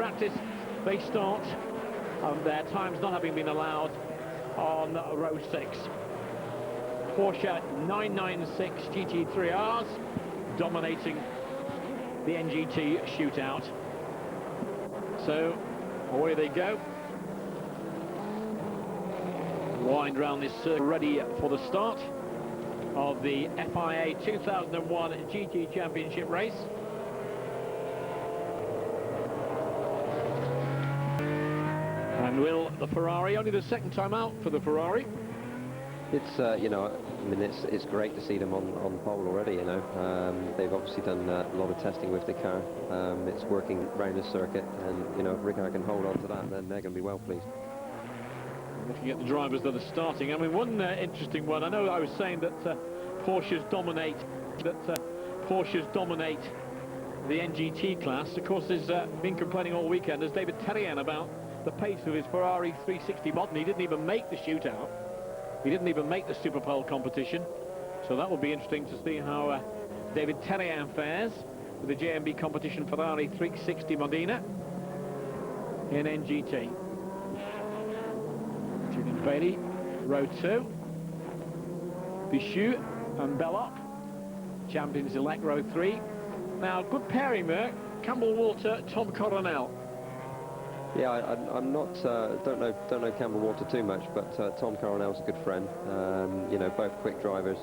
Practice, they start their times not having been allowed on row 6. Porsche 996 GT3Rs dominating the NGT shootout. So away they go. Wind round this circle, ready for the start of the FIA 2001 GT Championship race. And will the Ferrari, only the second time out for the Ferrari? It's, you know, I mean, it's great to see them on pole already, you know. They've obviously done a lot of testing with the car. It's working around the circuit, and, you know, if Ricard can hold on to that, then they're going to be well pleased. Looking at the drivers that are starting, I mean, one interesting one, I know I was saying that Porsches dominate the NGT class. Of course, there's been complaining all weekend, as David Terrien, about the pace of his Ferrari 360 Modern. He didn't even make the shootout. He didn't even make the Super Pole competition. So that will be interesting to see how David Terrien fares with the JMB competition Ferrari 360 Modena in NGT. Julian Bailey, row 2. Bichou and Belloc, champions-elect, row 3. Now, good pairing there, Campbell Walter, Tom Coronel. Yeah, I'm not, don't know Campbell Walter too much, but Tom Coronel's a good friend. You know, both quick drivers.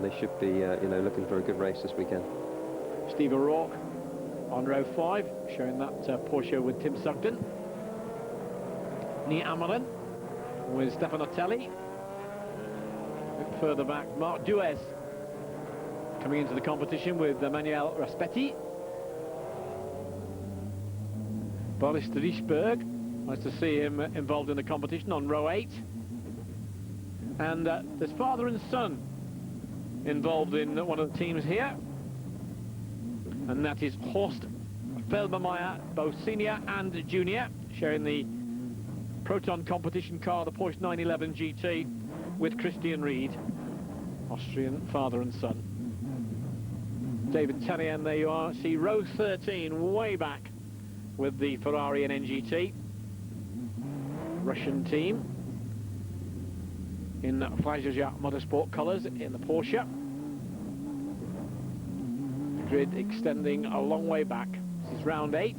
They should be, you know, looking for a good race this weekend. Steve O'Rourke on row 5, showing that Porsche with Tim Sugden. Nia Amelin with Stefano Telli. A bit further back, Marc Duez coming into the competition with Manuel Raspetti. Boris Driesberg, nice to see him involved in the competition on row 8. And there's father and son involved in one of the teams here. And that is Horst Felbermayr, both senior and junior, sharing the Proton competition car, the Porsche 911 GT, with Christian Ried, Austrian father and son. David Terrien, there you are. See row 13, way back, with the Ferrari and NGT. Russian team in Flaischer Motorsport colours in the Porsche. The grid extending a long way back. This is round 8.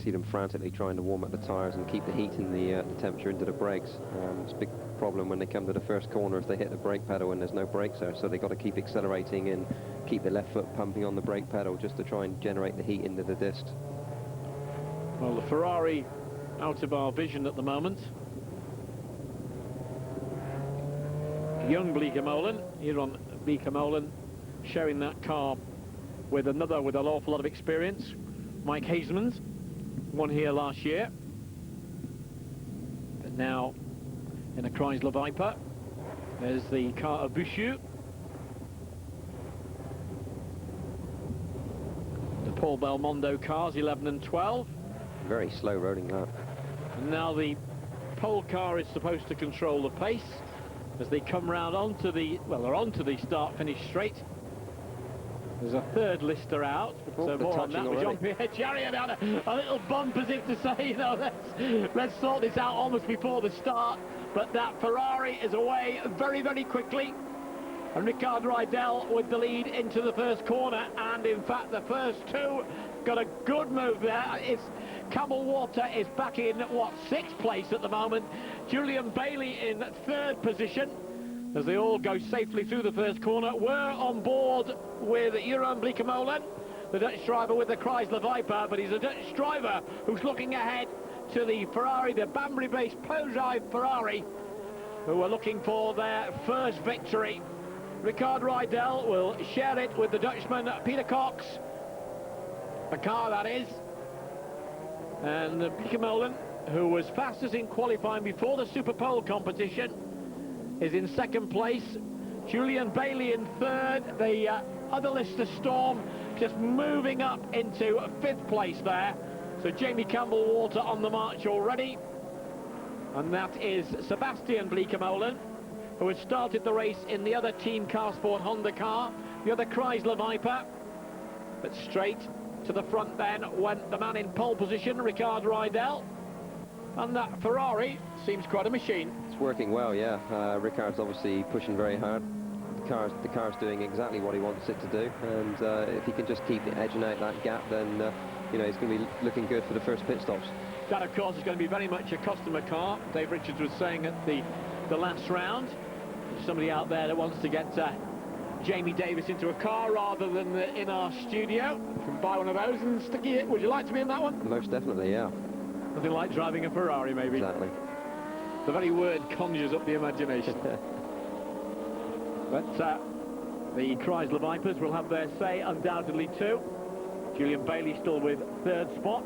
See them frantically trying to warm up the tyres and keep the heat and the temperature into the brakes. It's a big problem when they come to the first corner if they hit the brake pedal and there's no brakes there, so they've got to keep accelerating and keep the left foot pumping on the brake pedal just to try and generate the heat into the discs. Well, the Ferrari out of our vision at the moment. Young Bleekemolen, here on Bleekemolen, sharing that car with another with an awful lot of experience, Mike Hasemans, won here last year, but now in a Chrysler Viper. There's the car of Bichou. The Paul Belmondo cars, 11 and 12. Very slow rolling lap. And now the pole car is supposed to control the pace as they come round onto the, well, they're onto the start-finish straight. There's a third lister out, but more on that with Jean-Pierre Jarier down a little bump, as if to say, you know, let's sort this out almost before the start. But that Ferrari is away very, very quickly. And Ricard Rydell with the lead into the first corner, and in fact the first two got a good move there. It's Campbell Walter is back in, what, 6th place at the moment. Julian Bailey in 3rd position as they all go safely through the first corner. We're on board with Jeroen Bleekemolen, the Dutch driver with the Chrysler Viper, but he's a Dutch driver who's looking ahead to the Ferrari, the Banbury-based Peugeot Ferrari, who are looking for their first victory. Ricard Rydell will share it with the Dutchman Peter Cox, the car that is, and Bleekemolen, who was fastest in qualifying before the Super Pole competition, is in 2nd place. Julian Bailey in 3rd. The other Lister Storm just moving up into 5th place there. So Jamie Campbell Walter on the march already. And that is Sebastian Bleekemolen, who has started the race in the other Team Car Sport Honda car, the other Chrysler Viper. But straight To the front then went the man in pole position, Ricard Rydell. And that Ferrari seems quite a machine. It's working well, yeah. Ricard's obviously pushing very hard. The car's doing exactly what he wants it to do, and if he can just keep edging out that gap, then you know, he's going to be looking good for the first pit stops. That, of course, is going to be very much a customer car. Dave Richards was saying at the last round, there's somebody out there that wants to get Jamie Davis into a car rather than in our studio. You can buy one of those and stick it. Would you like to be in that one? Most definitely, yeah. Nothing like driving a Ferrari, maybe. Exactly. The very word conjures up the imagination. But the Chrysler Vipers will have their say undoubtedly too. Julian Bailey still with third spot.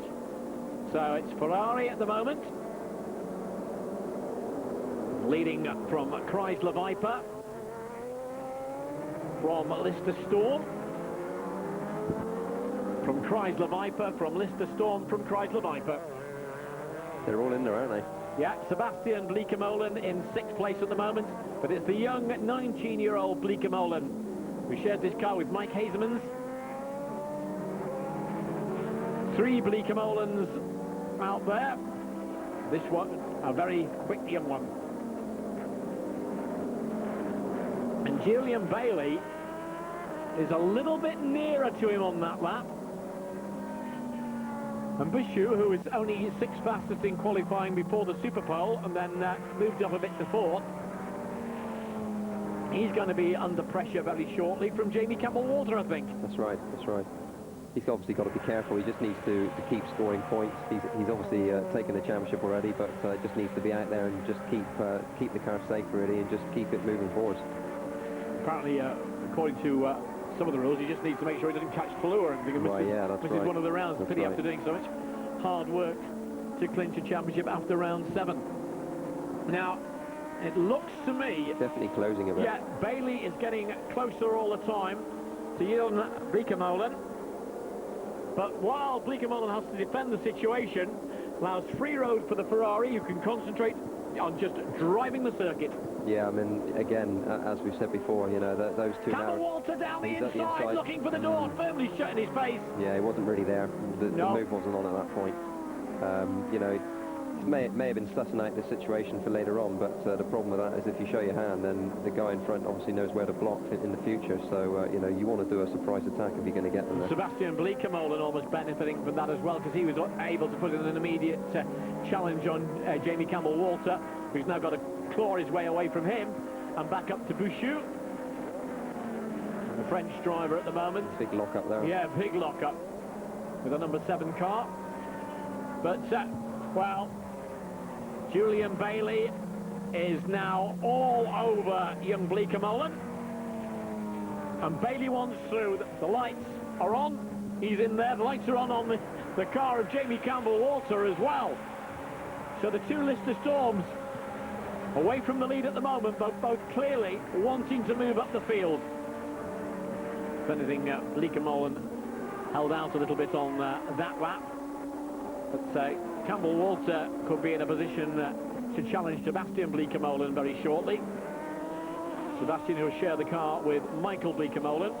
So it's Ferrari at the moment. Leading from Chrysler Viper. From Lister Storm. From Chrysler Viper, from Lister Storm, from Chrysler Viper. They're all in there, aren't they? Yeah, Sebastian Bleekemolen in 6th place at the moment, but it's the young 19-year-old Bleekemolen who shared this car with Mike Hazemans. 3 Bleekemolens out there. This one, a very quick young one. And Julian Bailey is a little bit nearer to him on that lap. And Bouchou, who is only 6th fastest in qualifying before the Super Pole and then moved up a bit to 4th, he's going to be under pressure very shortly from Jamie Campbell-Walter, I think. That's right, that's right. He's obviously got to be careful. He just needs to keep scoring points. He's obviously taken the championship already, but just needs to be out there and just keep the car safe, really, and just keep it moving forward. Apparently, according to some of the rules, he just needs to make sure he doesn't catch flu or anything. Right, yeah, that's right. One of the rounds. That's Pity right. after doing so much hard work to clinch a championship after round 7. Now, it looks to me... Definitely closing a bit. Yeah, Bailey is getting closer all the time to Jan Bleekemolen. But while Bleekemolen has to defend the situation, allows free road for the Ferrari, who can concentrate on just driving the circuit. Yeah, I mean, again, as we've said before, you know, those two... Campbell-Walter down the inside, looking for the door, firmly shut in his face. Yeah, he wasn't really there. The move wasn't on at that point. You know, it may have been sussing out the situation for later on, but the problem with that is if you show your hand, then the guy in front obviously knows where to block in the future. So, you know, you want to do a surprise attack if you're going to get them there. Sebastian Bleekemolen almost benefiting from that as well, because he was able to put in an immediate challenge on Jamie Campbell-Walter, who's now got to claw his way away from him and back up to Bouchou. The French driver at the moment. Big lock up there. Yeah, big lock up with a number 7 car. But, well, Julian Bailey is now all over young Bleekemolen. And Bailey wants through. The lights are on. He's in there. The lights are on the car of Jamie Campbell-Walter as well. So the 2 Lister Storms away from the lead at the moment, but both clearly wanting to move up the field. If anything, Bleekemolen held out a little bit on that lap. But Campbell-Walter could be in a position to challenge Sebastian Bleekemolen very shortly. Sebastian, who will share the car with Michael Bleekemolen.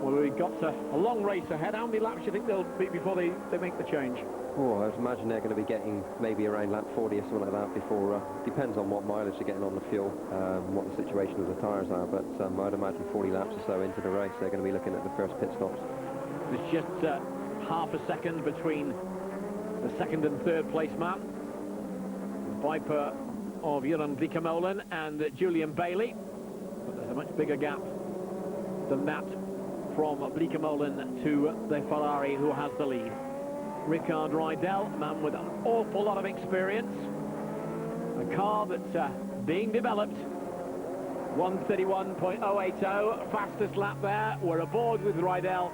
Well, we've got a long race ahead. How many laps do you think they'll be before they make the change? Oh, I would imagine they're going to be getting maybe around lap 40 or something like that before, depends on what mileage they're getting on the fuel, what the situation of the tyres are, but I'd imagine 40 laps or so into the race, they're going to be looking at the first pit stops. There's just half a second between the 2nd and 3rd place man, Viper of Jan Bleekemolen and Julian Bailey, but there's a much bigger gap than that from Bleekemolen to the Ferrari, who has the lead. Ricard Rydell, a man with an awful lot of experience, a car that's being developed. 1:31.080, fastest lap there. We're aboard with Rydell.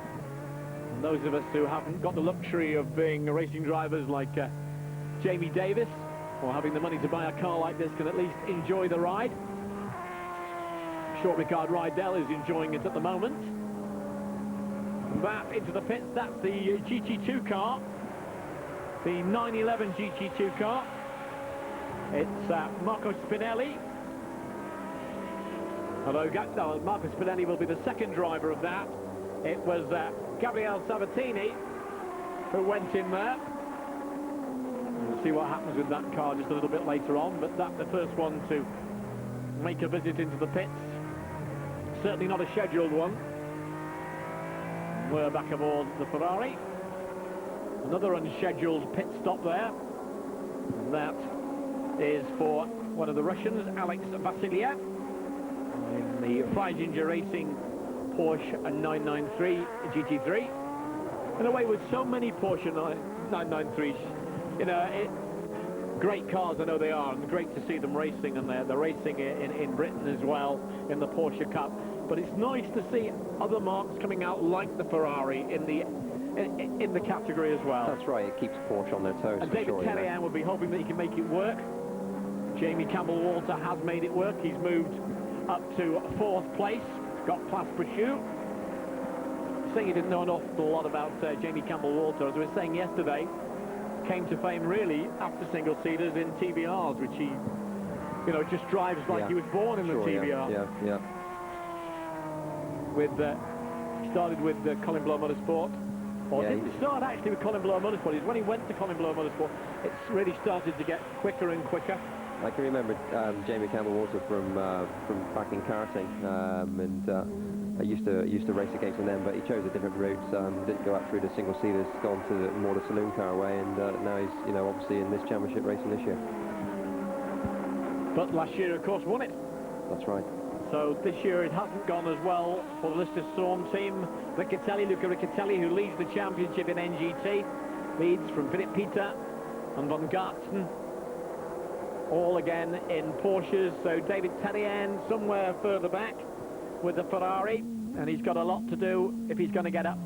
And those of us who haven't got the luxury of being racing drivers like Jamie Davis, or having the money to buy a car like this, can at least enjoy the ride. I'm sure Ricard Rydell is enjoying it at the moment. Back into the pits, that's the GT2 car, the 911 GT2 car. It's Marco Spinelli. Although Marco Spinelli will be the 2nd driver of that. It was Gabriele Sabatini, who went in there. We'll see what happens with that car just a little bit later on, but that's the first one to make a visit into the pits. Certainly not a scheduled one. We're back aboard the Ferrari. Another unscheduled pit stop there. And that is for one of the Russians, Alex Vasiliev, in the Fia Gt Racing Porsche 993 GT3. In a way, with so many Porsche 993s, you know, great cars, I know they are, and great to see them racing, and they're racing in Britain as well, in the Porsche Cup. But it's nice to see other marques coming out like the Ferrari in the category as well. That's right, it keeps Porsche on their toes. And David Terrien will be hoping that he can make it work. Jamie Campbell-Walter has made it work. He's moved up to 4th place. Got Place Bouchou. Saying he didn't know an awful lot about Jamie Campbell-Walter, as we were saying yesterday, came to fame really after single-seaters in TBRs, which he, you know, just drives like he was born in the TBR. Yeah. With started with Colin Blow Motorsport. Or didn't start actually with Colin Blow Motorsport. It's when he went to Colin Blow Motorsport, it's really started to get quicker and quicker. I can remember Jamie Campbell-Walter from back in karting, and I used to race against him then, but he chose a different route. Didn't go out through the single-seaters, gone to more the saloon car way, and now he's, you know, obviously in this championship racing this year. But last year, of course, won it. That's right. So this year it hasn't gone as well for the Lister Storm team. Luca Riccatelli, who leads the championship in NGT, leads from Philip Peter and Von Garten, all again in Porsches. So David Terrien somewhere further back with the Ferrari, and he's got a lot to do if he's going to get up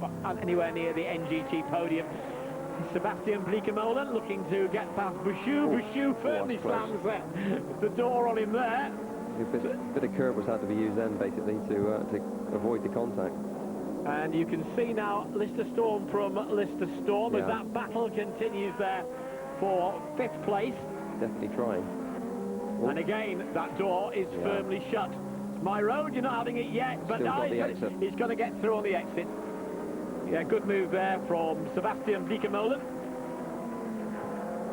anywhere near the NGT podium. Sebastian Bleekemolen looking to get past Bouchou. Bouchou firmly slams the door on him there. A bit of curb was had to be used then, basically, to avoid the contact. And you can see now Lister Storm from Lister Storm as that battle continues there for 5th place. Definitely trying. And again, that door is firmly shut. It's my road, you're not having it yet, but now he's going to get through on the exit. Yeah, good move there from Sebastian Bleekemolen.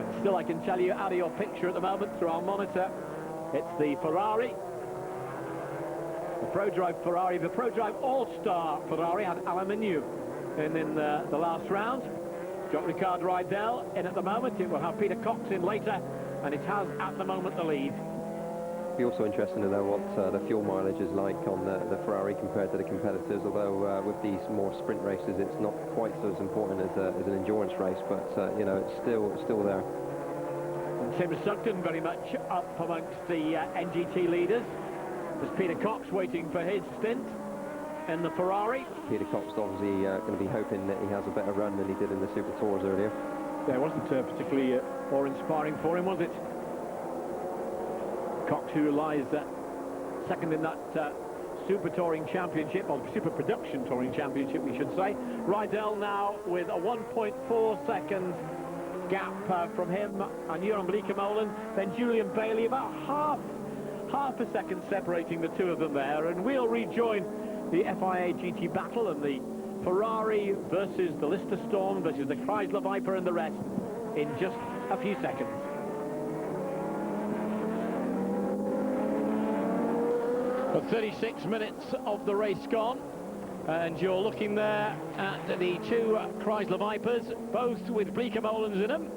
And still, I can tell you out of your picture at the moment through our monitor, it's the Ferrari, the ProDrive Ferrari, the ProDrive All-Star Ferrari had Alain Menu in the last round. It's got Ricard Rydell in at the moment. It will have Peter Cox in later, and it has at the moment the lead. It'd be also interesting to know what the fuel mileage is like on the Ferrari compared to the competitors, although with these more sprint races it's not quite so as important as an endurance race, but you know, it's still there. Tim Sugden very much up amongst the NGT leaders. There's Peter Cox waiting for his stint in the Ferrari. Peter Cox obviously going to be hoping that he has a better run than he did in the Super Tours earlier. There wasn't particularly awe-inspiring for him, was it? Cox, who lies second in that Super Touring Championship, or Super Production Touring Championship, we should say. Rydell now with a 1.4 second gap from him and Jeroen Bleekemolen, then Julian Bailey, about half a second separating the two of them there, and we'll rejoin the FIA GT battle and the Ferrari versus the Lister Storm versus the Chrysler Viper and the rest in just a few seconds. But 36 minutes of the race gone, and you're looking there at the two Chrysler Vipers, both with Bleekemolens in them.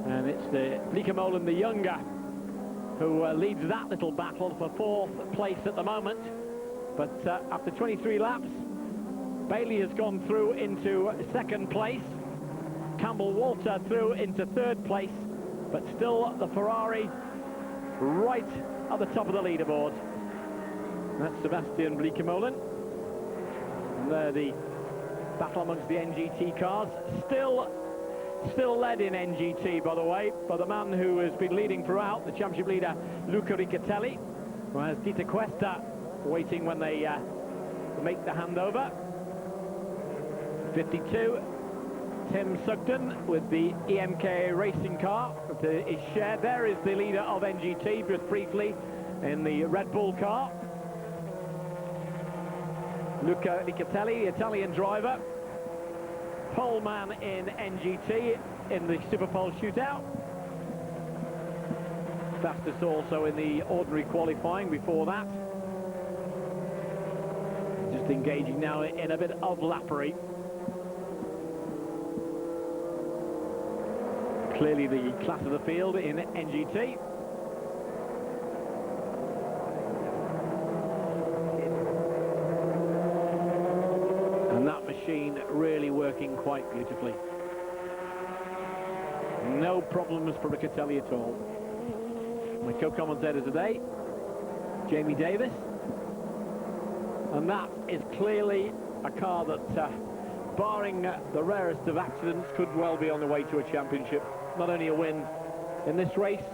And it's the Bleekemolen the younger who leads that little battle for 4th place at the moment. But after 23 laps, Bailey has gone through into 2nd place. Campbell-Walter through into 3rd place, but still the Ferrari right at the top of the leaderboard. That's Sebastian Bleekemolen. And there the battle amongst the NGT cars. Still led in NGT, by the way, by the man who has been leading throughout, the championship leader, Luca Riccatelli, who has Dieter Cuesta waiting when they make the handover. 52, Tim Sugden with the EMK racing car is shared. There is the leader of NGT, just briefly, in the Red Bull car. Luca Licatelli, Italian driver, pole man in NGT in the Superpole shootout. Fastest also in the ordinary qualifying before that. Just engaging now in a bit of lappery. Clearly the class of the field in NGT. And that machine really working quite beautifully. No problems for Riccatelli at all. My co-commentator today, Jamie Davis. And that is clearly a car that, barring the rarest of accidents, could well be on the way to a championship. Not only a win in this race,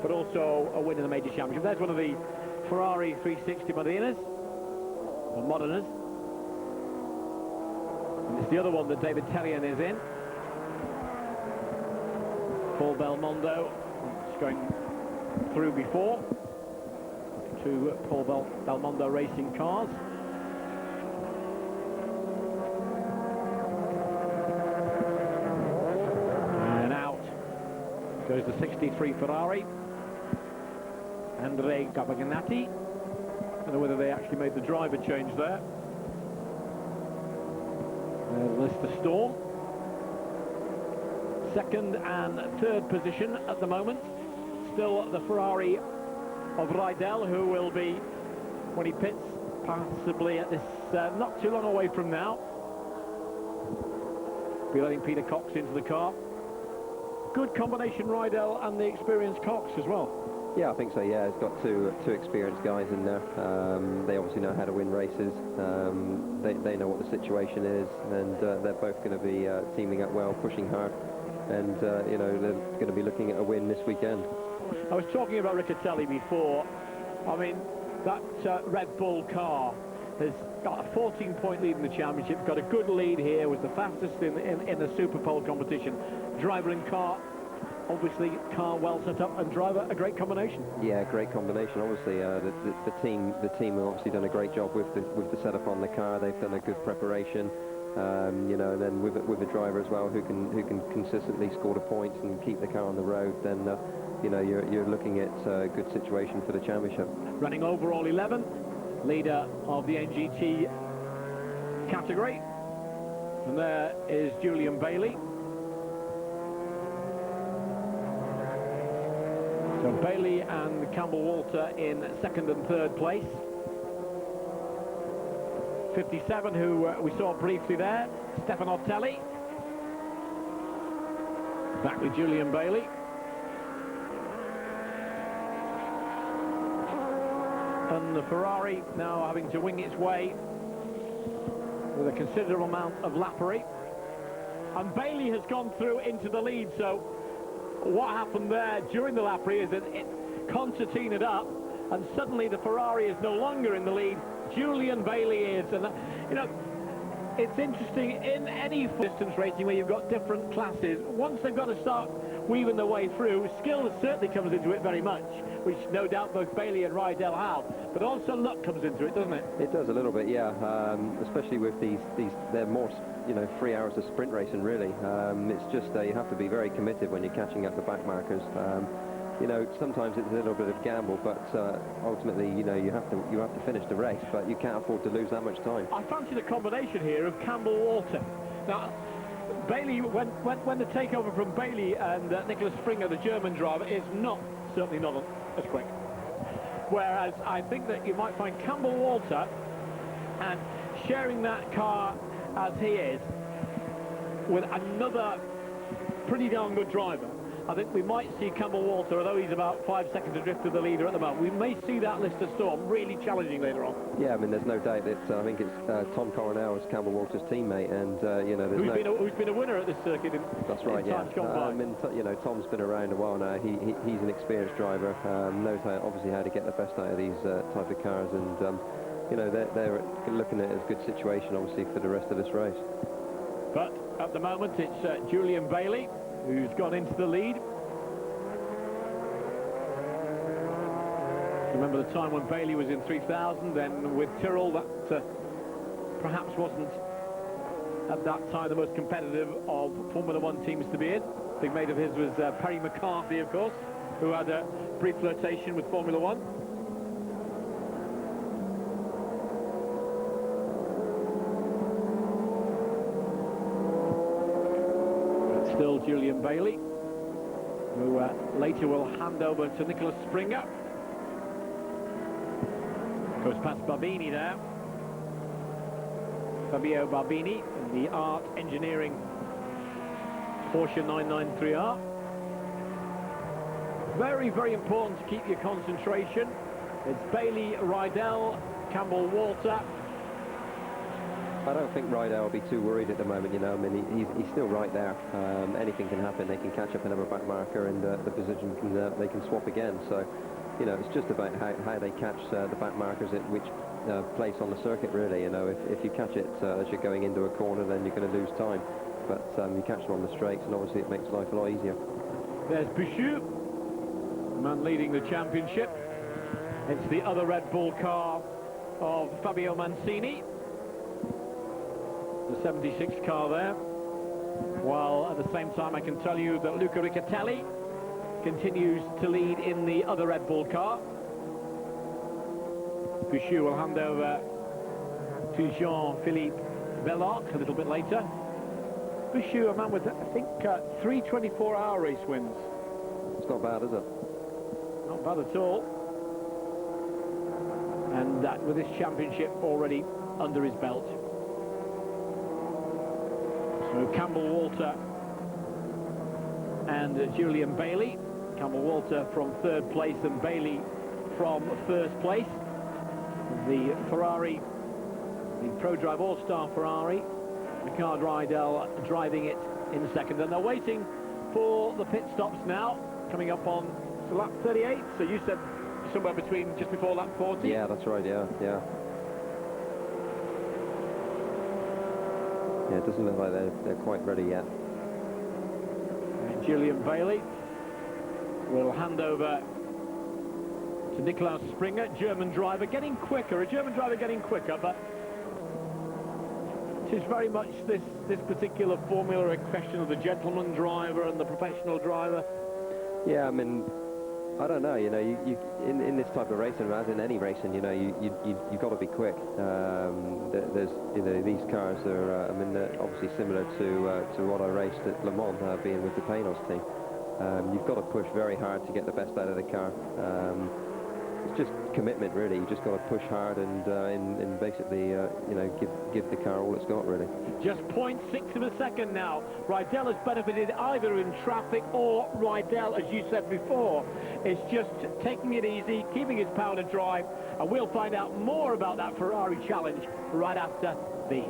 but also a win in the major championship. There's one of the Ferrari 360 Modenas, or Modenas. And it's the other one that David Tellien is in. Paul Belmondo, just going through before. Two Paul Belmondo racing cars. And out goes the 63 Ferrari. Andrea Gabagnaty. I don't know whether they actually made the driver change there. There's Lister Storm. Second and third position at the moment. Still the Ferrari of Rydell, who will be, when he pits, possibly at this, not too long away from now, be letting Peter Cox into the car. Good combination, Rydell and the experienced Cox as well. Yeah, I think so, yeah. It's got two experienced guys in there. They obviously know how to win races. They know what the situation is, and they're both going to be teaming up well, pushing hard. And, you know, they're going to be looking at a win this weekend. I was talking about Riccatelli before. I mean, that Red Bull car has got a 14-point lead in the championship, got a good lead here, was the fastest in the Superpole competition. Driver and car, obviously, car well set up, and driver a great combination. Yeah, great combination. Obviously, the team have obviously done a great job with the setup on the car. They've done a good preparation. You know, then with a driver as well who can consistently score the points and keep the car on the road, then you know, you're looking at a good situation for the championship. Running overall 11, leader of the NGT category, and there is Julian Bailey. So Bailey and Campbell Walter in second and third place. 57, who we saw briefly there, Stefano Telli. Back with Julian Bailey. And the Ferrari now having to wing its way with a considerable amount of lappery. And Bailey has gone through into the lead, so what happened there during the lappery is that it concertinaed up, and suddenly the Ferrari is no longer in the lead. Julian Bailey is, and you know, it's interesting in any distance racing where you've got different classes. Once they've got to start weaving their way through, skill certainly comes into it very much, which no doubt both Bailey and Rydell have, but also luck comes into it, doesn't it? It does a little bit, yeah. Especially with these they're more, you know, 3 hours of sprint racing, really. It's just you have to be very committed when you're catching up the back markers. You know, sometimes it's a little bit of a gamble, but ultimately, you know, you have to finish the race, but you can't afford to lose that much time. I fancy the combination here of Campbell Walter. Now, Bailey, when the takeover from Bailey and Nicholas Springer, the German driver, is certainly not as quick. Whereas I think that you might find Campbell Walter, and sharing that car as he is with another pretty darn good driver, I think we might see Campbell Walter, although he's about 5 seconds adrift of the leader at the moment, we may see that Lister Storm really challenging later on. Yeah, I mean, there's no doubt that I think it's Tom Coronel is Campbell Walter's teammate, and you know, who's been a winner at this circuit in that's right, in times yeah. gone by. I mean, you know, Tom's been around a while now. He's an experienced driver, knows obviously how to get the best out of these type of cars, and you know, they're looking at it as a good situation, obviously, for the rest of this race. But at the moment, it's Julian Bailey who's gone into the lead. Remember the time when Bailey was in 3000, then with Tyrrell, that perhaps wasn't at that time the most competitive of Formula One teams to be in. Big mate of his was Perry McCarthy, of course, who had a brief flirtation with Formula One. Still Julian Bailey, who later will hand over to Nicholas Springer. Goes past Barbini there. Fabio Barbini in the Art Engineering Porsche 993R. Very, very important to keep your concentration. It's Bailey, Rydell, Campbell, Walter. I don't think Rydell will be too worried at the moment, you know. I mean, he's still right there. Anything can happen. They can catch up another back marker, and the position can they can swap again. So, you know, it's just about how they catch the back markers at which place on the circuit, really. You know, if you catch it as you're going into a corner, then you're going to lose time. But you catch them on the straights, and obviously it makes life a lot easier. There's Bouchou, the man leading the championship. It's the other Red Bull car of Fabio Mancini. The 76 car there, while at the same time I can tell you that Luca Riccatelli continues to lead in the other Red Bull car. Bouchou will hand over to Jean-Philippe Belloc a little bit later. Bouchou, a man with, I think, 3 24-hour race wins. It's not bad, is it? Not bad at all. And with this championship already under his belt. So Campbell, Walter and Julian Bailey. Campbell, Walter from third place and Bailey from first place. The Ferrari, the ProDrive All-Star Ferrari, Ricard Rydell driving it in second. And they're waiting for the pit stops now, coming up on lap 38. So you said somewhere between just before lap 40? Yeah, that's right, yeah. Yeah, it doesn't look like they're quite ready yet. And Julian Bailey will hand over to Niklaus Springer, German driver, getting quicker, but it is very much this particular formula a question of the gentleman driver and the professional driver. Yeah, I mean, I don't know, you know, you in this type of racing, as in any racing, you know, you've got to be quick. There's, you know, these cars are, I mean, they're obviously similar to what I raced at Le Mans, being with the Panos team. You've got to push very hard to get the best out of the car. It's just commitment, really. You just got to push hard and basically, you know, give the car all it's got, really. Just 0.6 of a second now. Rydell has benefited either in traffic or Rydell, as you said before, is just taking it easy, keeping his powder dry, and we'll find out more about that Ferrari challenge right after these.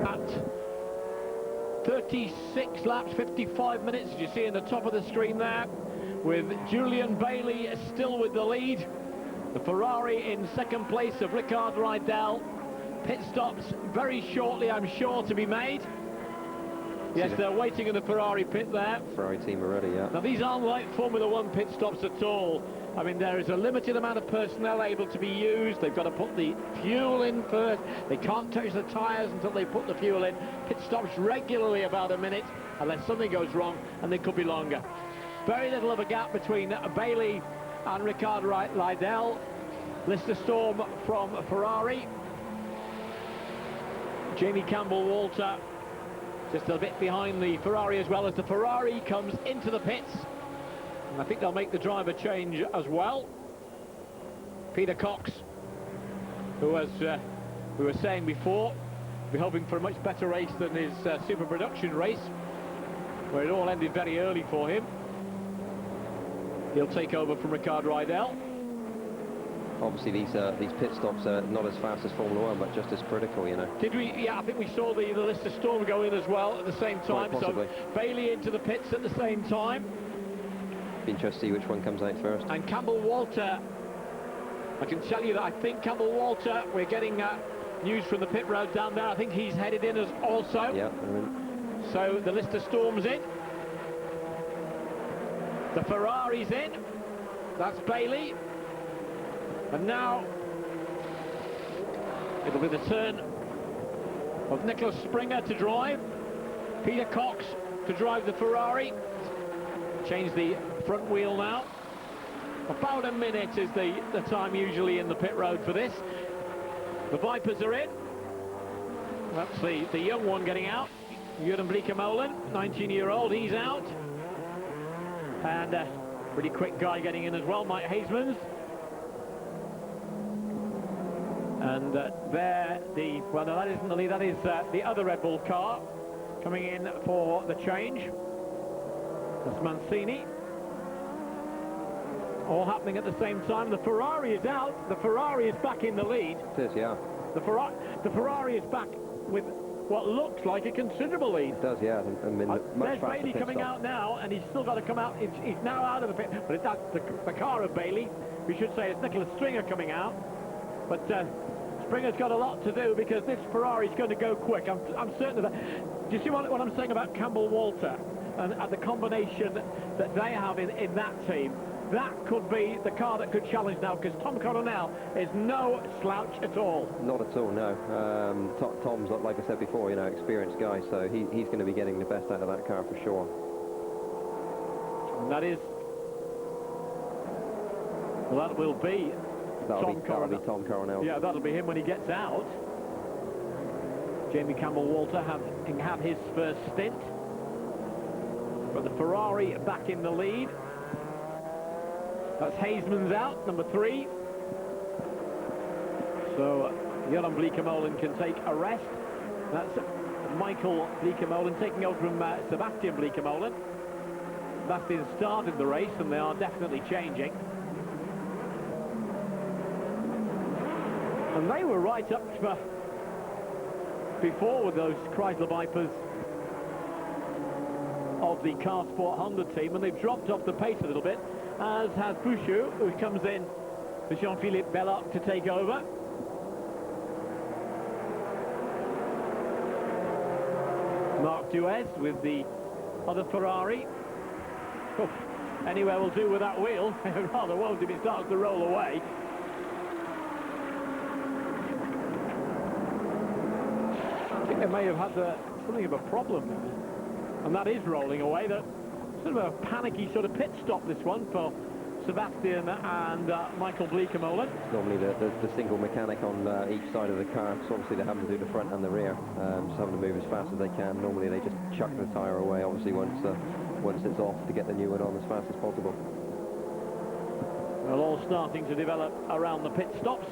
At 36 laps, 55 minutes, as you see in the top of the screen there, with Julian Bailey still with the lead. The Ferrari in second place of Ricard Rydell. Pit stops very shortly, I'm sure, to be made. Yes, they're waiting in the Ferrari pit there. Ferrari team are ready, yeah. Now, these aren't like Formula One pit stops at all. I mean, there is a limited amount of personnel able to be used. They've got to put the fuel in first. They can't touch the tyres until they put the fuel in. Pit stops regularly about a minute, unless something goes wrong, and they could be longer. Very little of a gap between Bailey and Ricard Rydell. Lister Storm from Ferrari. Jamie Campbell-Walter just a bit behind the Ferrari, as well as the Ferrari comes into the pits. And I think they'll make the driver change as well. Peter Cox, who, as we were saying before, be hoping for a much better race than his super production race, where it all ended very early for him. He'll take over from Ricard Rydell. Obviously, these pit stops are not as fast as Formula One, but just as critical, you know. Did we? Yeah, I think we saw the Lister Storm go in as well at the same time. So Bailey into the pits at the same time. Be interested to see which one comes out first. And Campbell-Walter, I can tell you that I think Campbell-Walter, we're getting news from the pit road down there. I think he's headed in as also. Yeah. So the Lister Storm's in. The Ferrari's in. That's Bailey. And now it'll be the turn of Nicholas Springer to drive, Peter Cox to drive the Ferrari. Change the front wheel now. About a minute is the time usually in the pit road for this. The Vipers are in. That's the young one getting out. Jurgen Bleekemolen, 19-year-old, he's out. And a pretty quick guy getting in as well, Mike Hasemans. And well, no, that isn't the lead, that is the other Red Bull car coming in for the change. That's Mancini. All happening at the same time. The Ferrari is out. The Ferrari is back in the lead. It is, yeah. The Ferrari is back with what looks like a considerable lead. It does, yeah. There's Bailey coming out now, and he's still got to come out. He's now out of the pit, but it's the car of Bailey. We should say it's Nicholas Springer coming out. But Springer's got a lot to do because this Ferrari's going to go quick. I'm certain of that. Do you see what I'm saying about Campbell Walter and the combination that they have in that team? That could be the car that could challenge now, because Tom Coronel is no slouch at all. Not at all, no. Tom's, like I said before, you know, experienced guy, so he's going to be getting the best out of that car for sure. And that is... Well, that will be Tom Coronel. Yeah, that'll be him when he gets out. Jamie Campbell-Walter having had his first stint. But the Ferrari back in the lead. That's Hasemans out, number 3. So Jurgen Bleekemolen can take a rest. That's Michael Bleekemolen taking over from Sebastian Bleekemolen. Sebastian started the race, and they are definitely changing. And they were right up before with those Chrysler Vipers of the Car Sport Honda team, and they've dropped off the pace a little bit, as has Bouchou, who comes in for Jean-Philippe Belloc to take over. Marc Duez with the other Ferrari. Oof, anywhere will do with that wheel. Rather won't if it starts to roll away. I think they may have had something of a problem there. And that is rolling away. That sort of a panicky sort of pit stop, this one, for Sebastian and Michael Bleekemolen. It's normally the single mechanic on each side of the car, so obviously they having to do the front and the rear, just having to move as fast as they can. Normally they just chuck the tyre away, obviously, once it's off, to get the new one on as fast as possible. Well, all starting to develop around the pit stops.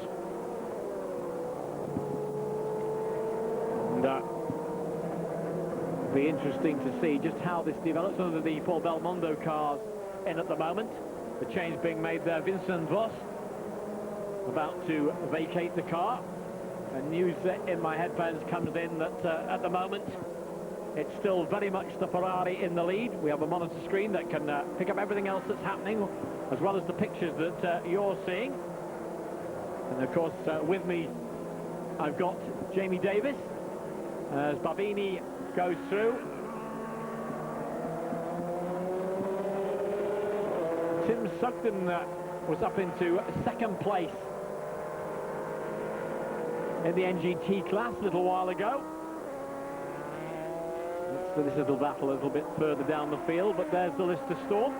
And be interesting to see just how this develops under the Paul Belmondo cars in at the moment. The change being made there. Vincent Voss about to vacate the car. And news in my headphones comes in that at the moment it's still very much the Ferrari in the lead. We have a monitor screen that can pick up everything else that's happening, as well as the pictures that you're seeing. And of course with me I've got Jamie Davis as Bavini goes through. Tim Sugden was up into second place in the NGT class a little while ago. So this little battle a little bit further down the field, but there's the Lister Storm.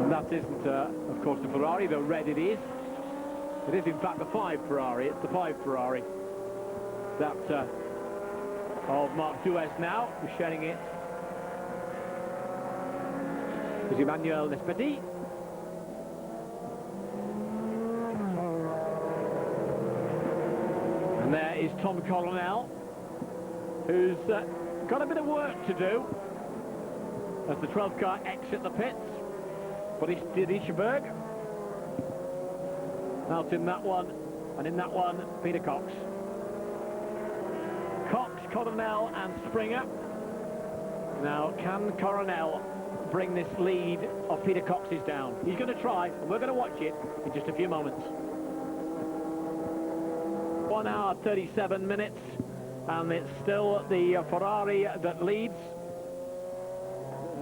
And that isn't, of course, the Ferrari, though red it is. It is, in fact, the 5 Ferrari. It's the 5 Ferrari. That of Marc Duez now, who's sharing it with Emmanuel Nespetti. And there is Tom Coronel, who's got a bit of work to do as the 12th car exit the pits. Boris Dietrichberg out in that one, and in that one, Peter Cox. Cox, Coronel and Springer. Now, can Coronel bring this lead of Peter Cox's down? He's going to try, and we're going to watch it in just a few moments. 1 hour, 37 minutes, and it's still the Ferrari that leads.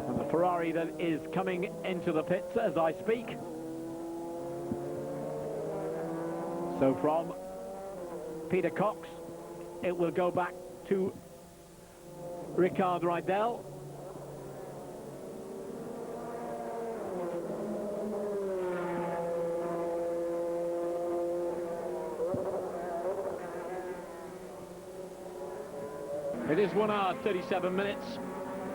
And the Ferrari that is coming into the pits as I speak. So from Peter Cox, it will go back to Ricard Rydell. It is 1 hour 37 minutes.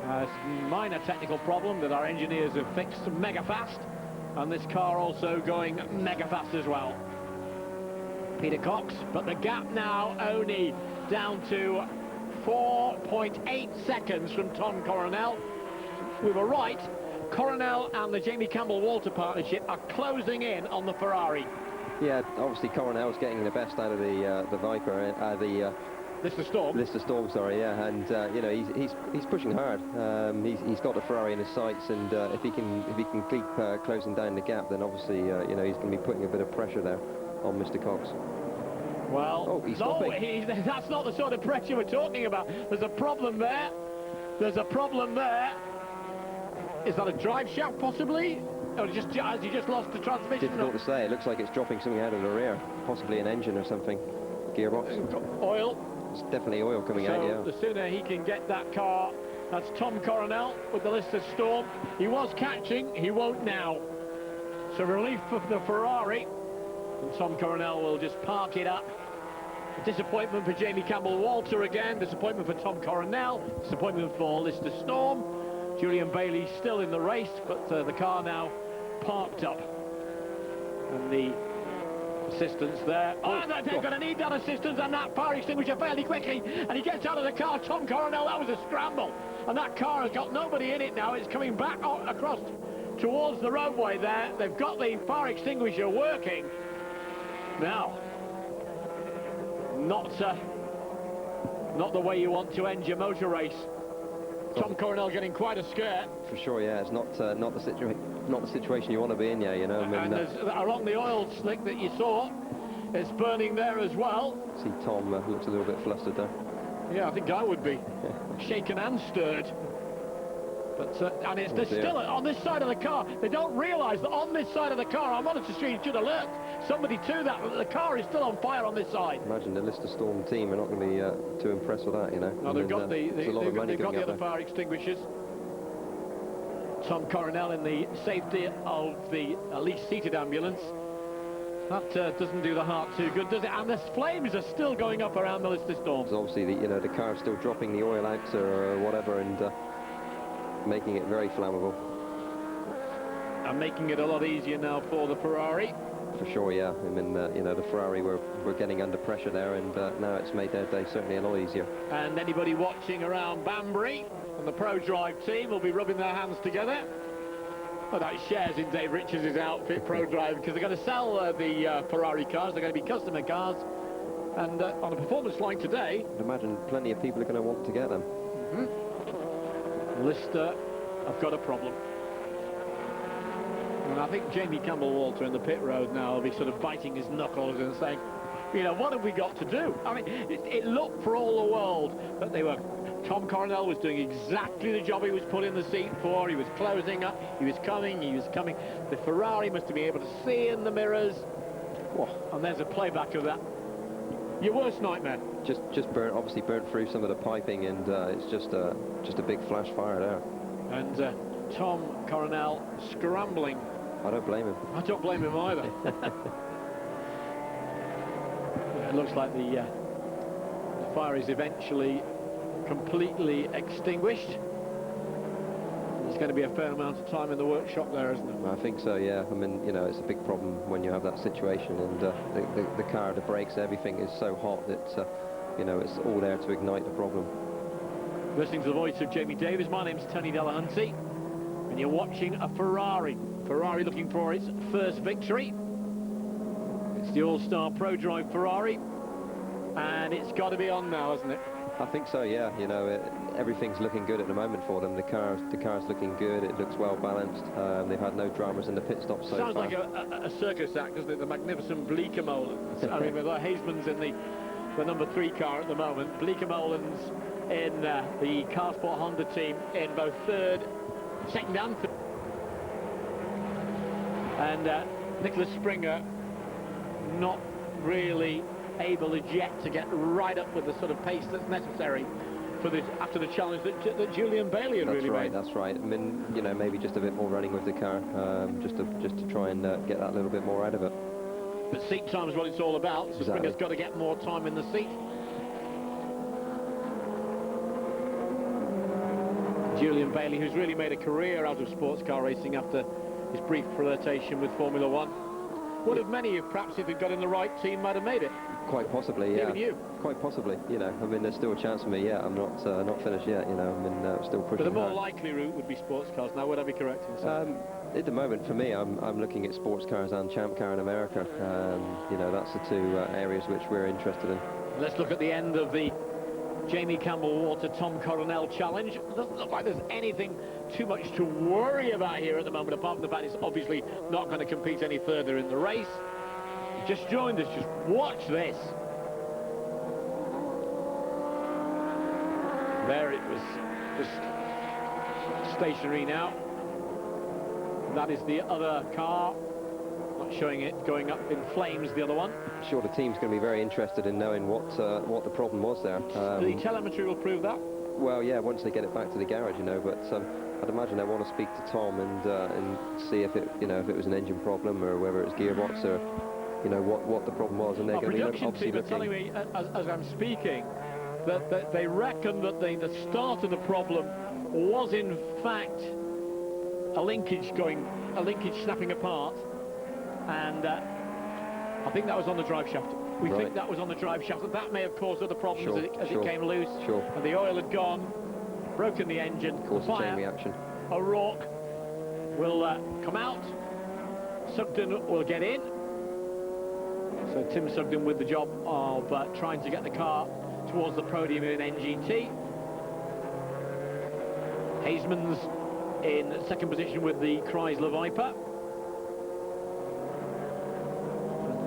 A minor technical problem that our engineers have fixed mega fast, and this car also going mega fast as well. Peter Cox, but the gap now only down to 4.8 seconds from Tom Coronel. We were right. Coronel and the Jamie Campbell-Walter partnership are closing in on the Ferrari. Yeah, obviously Coronel's getting the best out of the Viper, Lister Storm. Lister Storm, sorry, yeah, and you know, he's pushing hard. He's got the Ferrari in his sights, and if he can keep closing down the gap, then obviously you know, he's going to be putting a bit of pressure there on Mr. Cox. Well, oh, he's no, stopping. That's not the sort of pressure we're talking about. There's a problem there. There's a problem there. Is that a drive shaft possibly? Or has he just lost the transmission? Difficult to say. It looks like it's dropping something out of the rear, possibly an engine or something. Gearbox. Oil. It's definitely oil coming out, yeah. The sooner he can get that car, that's Tom Coronel with the Lister Storm. He was catching, he won't now. So relief for the Ferrari, and Tom Coronel will just park it up. Disappointment for Jamie Campbell-Walter again, disappointment for Tom Coronel, disappointment for Lister Storm. Julian Bailey still in the race, but the car now parked up. And the assistance there. Oh, they're going to need that assistance and that fire extinguisher fairly quickly. And he gets out of the car. Tom Coronel, that was a scramble. And that car has got nobody in it now. It's coming back across towards the roadway there. They've got the fire extinguisher working. Now, not the way you want to end your motor race. Tom Coronel getting quite a scare. For sure, yeah. It's not the situation you want to be in, yeah. You know. I mean, and along the oil slick that you saw, it's burning there as well. See, Tom looks a little bit flustered there. Yeah, I think I would be shaken and stirred. But and there's still on this side of the car. They don't realise that on this side of the car, our monitor screen should alert somebody to that. But the car is still on fire on this side. Imagine the Lister Storm team are not going to be too impressed with that, you know. No, they've got they've got the other there. fire extinguishers. Tom Coronel in the safety of the least seated ambulance. That doesn't do the heart too good, does it? And the flames are still going up around the Lister Storm. So obviously, the car's still dropping the oil out or whatever, and making it very flammable. And making it a lot easier now for the Ferrari. For sure, yeah. I mean, you know, the Ferrari were getting under pressure there, and now it's made their day certainly a lot easier. And anybody watching around Banbury and the Pro Drive team will be rubbing their hands together. Well, that shares in Dave Richards' outfit, Pro Drive, because they're going to sell the Ferrari cars. They're going to be customer cars. And on a performance line today... I'd imagine plenty of people are going to want to get them. Lister have got a problem. And I think Jamie Campbell-Walter in the pit road now will be sort of biting his knuckles and saying, you know, what have we got to do? I mean, it looked for all the world that they were... Tom Coronel was doing exactly the job he was put in the seat for. He was closing up, he was coming. The Ferrari must have been able to see in the mirrors. Whoa, and there's a playback of that. Your worst nightmare. Just obviously burnt through some of the piping, and it's just a big flash fire there. And Tom Coronel scrambling. I don't blame him. I don't blame him either. It looks like the fire is eventually completely extinguished. There's going to be a fair amount of time in the workshop there, isn't there? I think so, yeah. I mean, you know, it's a big problem when you have that situation, and the car, the brakes, everything is so hot that, you know, it's all there to ignite the problem. Listening to the voice of Jamie Davis, my name's Tony Delahunty, and you're watching a Ferrari. Ferrari looking for its first victory. It's the All-Star Pro Drive Ferrari, and it's got to be on now, hasn't it? I think so, yeah. You know, everything's looking good at the moment for them. The car's looking good. It looks well balanced. They've had no dramas in the pit stop so far. Sounds like a circus act, doesn't it? The magnificent Bleekemolen's. I mean, with Hazeman's in the number 3 car at the moment. Bleekemolen's in the Car Sport Honda team in both 3rd second and third. And Nicholas Springer not really able as yet to get right up with the sort of pace that's necessary for this after the challenge that Julian Bailey had really made. That's right. I mean, you know, maybe just a bit more running with the car, just to try and get that little bit more out of it. But seat time is what it's all about. So Exactly. Springer's got to get more time in the seat. Julian Bailey, who's really made a career out of sports car racing after his brief flirtation with Formula One. Would have many, if perhaps if he'd got in the right team, might have made it. Quite possibly, yeah. Even you. Quite possibly, you know. I mean, there's still a chance for me. Yeah, I'm not finished yet. You know, I mean, still pushing. But the more hard. likely route would be sports cars. Now, would I be correct in saying? At the moment, for me, I'm looking at sports cars and champ car in America. You know, that's the two areas which we're interested in. Let's look at the end of the Jamie Campbell-Walter Tom Coronel challenge. It doesn't look like there's anything too much to worry about here at the moment, apart from the fact it's obviously not going to compete any further in the race. Just joined us, just watch this. There it was, just stationary now. That is the other car, not showing it going up in flames, the other one. I'm sure the team's going to be very interested in knowing what the problem was there. The telemetry will prove that. Well, yeah, once they get it back to the garage, you know, but I'd imagine they want to speak to Tom and see if it, you know, if it was an engine problem or whether it's gearbox or, you know, what the problem was, and they're going to be production obviously team are telling me, as I'm speaking, that they reckon that the start of the problem was in fact a linkage snapping apart, and I think that was on the drive shaft. We Right. think that was on the drive shaft, and that may have caused other problems Sure, as sure, it came loose. sure. And the oil had gone, broken the engine. Caused The a chain fire, reaction. O'Rourke will come out. Sugden will get in. So Tim Sugden with the job of trying to get the car towards the podium in NGT. Haseman's in second position with the Chrysler Viper.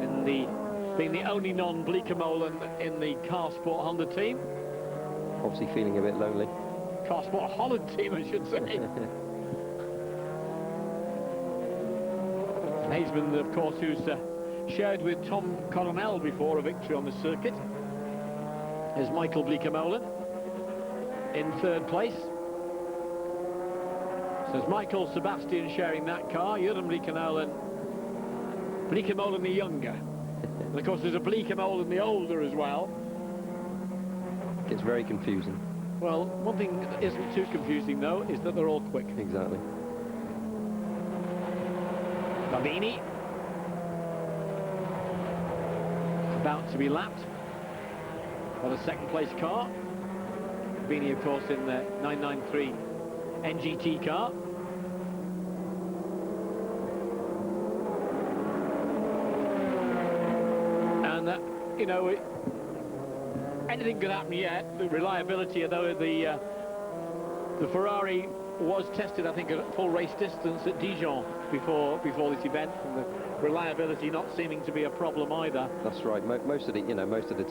And being the only non-Bleekemolen in the Car Sport Honda team. Obviously feeling a bit lonely. Car Sport Holland team, I should say. Haseman, of course, who's shared with Tom Coronel before a victory on the circuit. Is Michael Bleekemolen in third place. So it's Michael Sebastian sharing that car. Jurgen Bleekemolen the younger. And of course there's a Bleekemolen the older as well. It's very confusing. Well, one thing that isn't too confusing though is that they're all quick. Exactly. Babini about to be lapped by the second place car. Babini, of course, in the 993 NGT car. And you know, anything could happen yet. The reliability, although the Ferrari was tested, I think, at full race distance at Dijon before this event, and the reliability not seeming to be a problem either. That's right. Most of the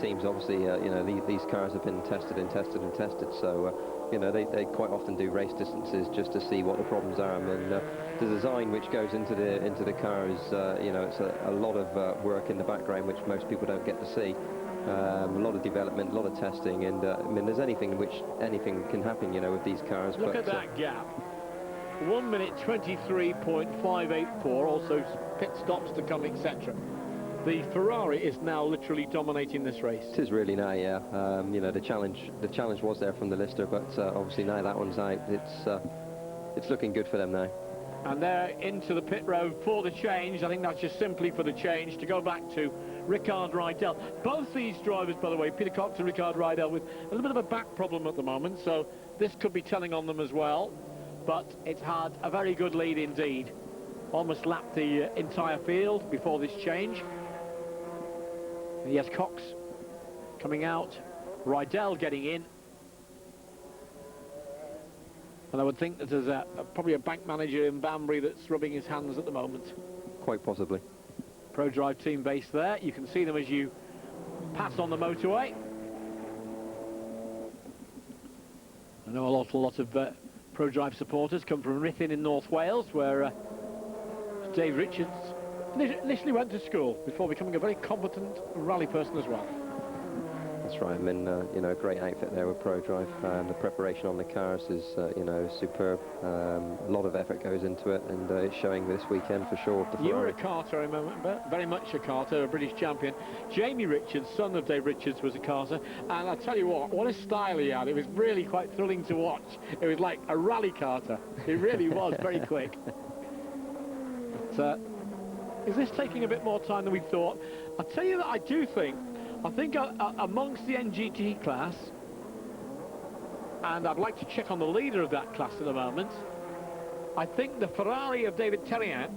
teams, obviously, you know, these cars have been tested and tested and tested. So, you know, they quite often do race distances just to see what the problems are. I mean, the design which goes into the car is, you know, it's a lot of work in the background which most people don't get to see. A lot of development, a lot of testing, and I mean, there's anything can happen, you know, with these cars. Look at that gap. 1 minute 23.584, also pit stops to come, etc. The Ferrari is now literally dominating this race. It is really now, yeah. You know, the challenge was there from the Lister, but obviously now that one's out. It's looking good for them now. And they're into the pit road for the change. I think that's just simply for the change to go back to Ricard Rydell. Both these drivers, by the way, Peter Cox and Ricard Rydell, with a little bit of a back problem at the moment, so this could be telling on them as well. But it's had a very good lead indeed. Almost lapped the entire field before this change. And yes, Cox coming out, Rydell getting in. And I would think that there's probably a bank manager in Banbury that's rubbing his hands at the moment. Quite possibly. Pro Drive team base there. You can see them as you pass on the motorway. I know a lot of Pro-Drive supporters come from Ruthin in North Wales, where Dave Richards initially went to school before becoming a very competent rally person as well. That's right. I mean, you know, a great outfit there with Pro-Drive. The preparation on the cars is, you know, superb. A lot of effort goes into it, and it's showing this weekend for sure. You were a karter, I remember, very much a karter, a British champion. Jamie Richards, son of Dave Richards, was a karter, and I tell you what a style he had. It was really quite thrilling to watch. It was like a rally karter. It really was very quick. But, is this taking a bit more time than we thought? I'll tell you that I think amongst the NGT class, and I'd like to check on the leader of that class at the moment, I think the Ferrari of David Terrien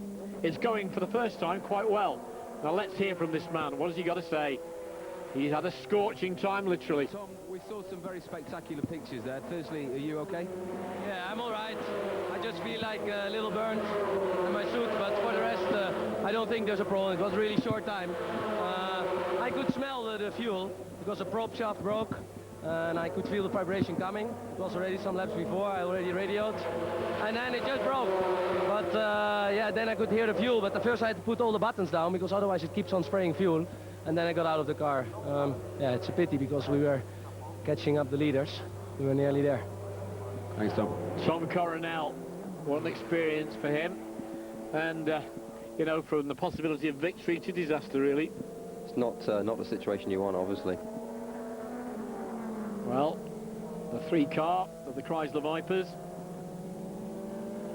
is going for the first time quite well. Now let's hear from this man. What has he got to say? He's had a scorching time, literally. Tom, we saw some very spectacular pictures there. Firstly, are you okay? Yeah, I'm all right. I just feel like a little burnt in my suit, but for the rest, I don't think there's a problem. It was a really short time. I could smell the fuel because the prop shaft broke, and I could feel the vibration coming. It was already some laps before. I already radioed, and then it just broke. But yeah, then I could hear the fuel. But at first I had to put all the buttons down because otherwise it keeps on spraying fuel. And then I got out of the car. Yeah, it's a pity because we were catching up the leaders. We were nearly there. Thanks, Tom. Tom Coronel, what an experience for him. And, you know, from the possibility of victory to disaster, really. It's not the situation you want, obviously. Well, the 3-car of the Chrysler Vipers,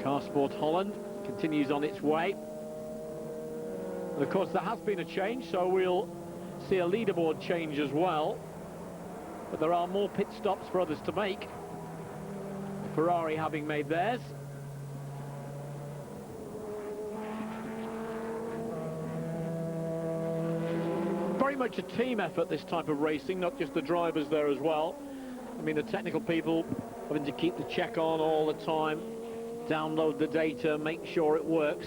Car Sport Holland, continues on its way. And of course, there has been a change, so we'll see a leaderboard change as well. But there are more pit stops for others to make. Ferrari having made theirs. Very much a team effort, this type of racing, not just the drivers there as well. I mean, the technical people having to keep the check on all the time, download the data, make sure it works.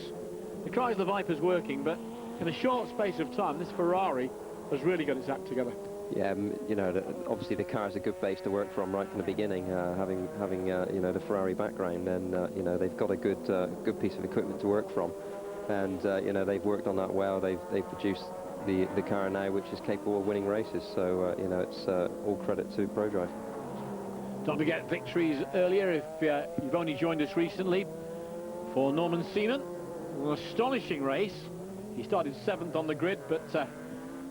The Chrysler Viper's working, but in a short space of time, this Ferrari has really got its act together. Yeah, you know, obviously the car's a good base to work from right from the beginning, having you know, the Ferrari background, and you know, they've got a good piece of equipment to work from, and you know, they've worked on that well. They've produced the car now which is capable of winning races, so you know, it's all credit to Pro-Drive. Don't forget victories earlier if you've only joined us recently. For Norman Seaman, an astonishing race. He started 7th on the grid, but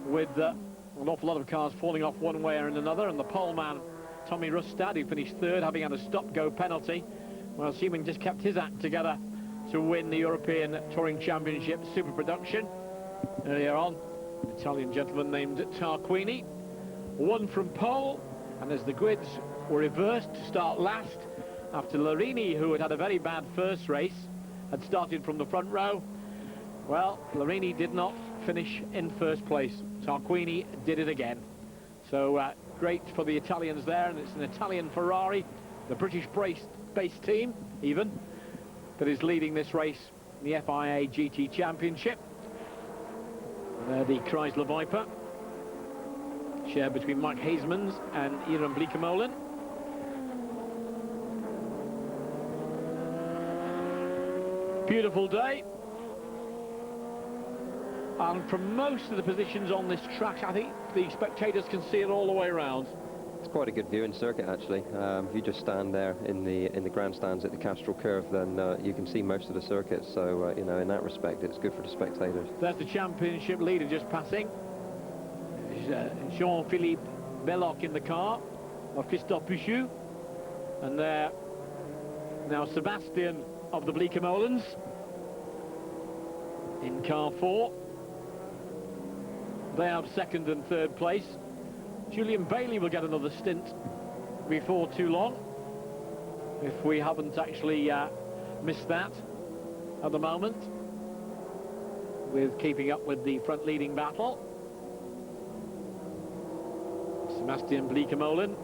with an awful lot of cars falling off one way or another, and the pole man Tommy Rustad, who finished 3rd, having had a stop-go penalty, well, Seaman just kept his act together to win the European Touring Championship Super Production. Earlier on, an Italian gentleman named Tarquini won from pole, and as the grids were reversed to start last, after Larini, who had had a very bad first race, had started from the front row, well, Larini did not finish in first place. Tarquini did it again. So great for the Italians there, and it's an Italian Ferrari, the British-based team even, that is leading this race in the FIA GT Championship. The Chrysler Viper, shared between Mike Hasemans and Iran Bleekemolen. Beautiful day. And from most of the positions on this track, I think the spectators can see it all the way around. It's quite a good viewing circuit, actually. If you just stand there in the grandstands at the Castrol Curve, then you can see most of the circuit. So, you know, in that respect, it's good for the spectators. There's the championship leader just passing. Jean-Philippe Belloc in the car of Christophe Pichou. And there now Sebastian of the Bleekemolens in car 4. They have 2nd and 3rd place. Julian Bailey will get another stint before too long, if we haven't actually missed that at the moment, with keeping up with the front leading battle. Sebastian Bleekemolen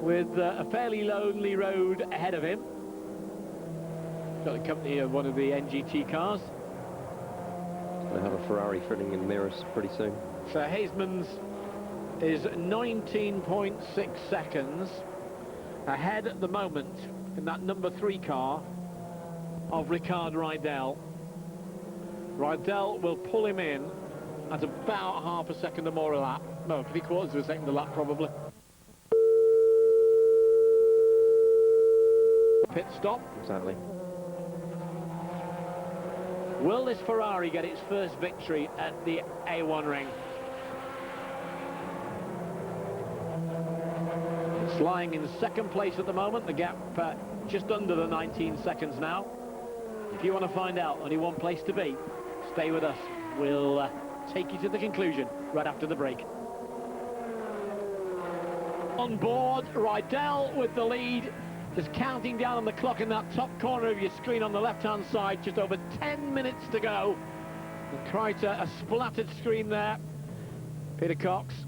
with a fairly lonely road ahead of him. Got the company of one of the NGT cars. They have a Ferrari filling in mirrors pretty soon. So Hasemans is 19.6 seconds ahead at the moment in that number 3 car of Ricard Rydell. Rydell will pull him in at about half a second or more a lap. No, 3/4 of a second a lap probably. Pit stop. Exactly. Will this Ferrari get its first victory at the A1 ring? It's lying in second place at the moment, the gap just under the 19 seconds now. If you want to find out, only one place to be. Stay with us. We'll take you to the conclusion right after the break. On board, Rydell with the lead. Just counting down on the clock in that top corner of your screen on the left-hand side. Just over 10 minutes to go. And quite a splattered screen there. Peter Cox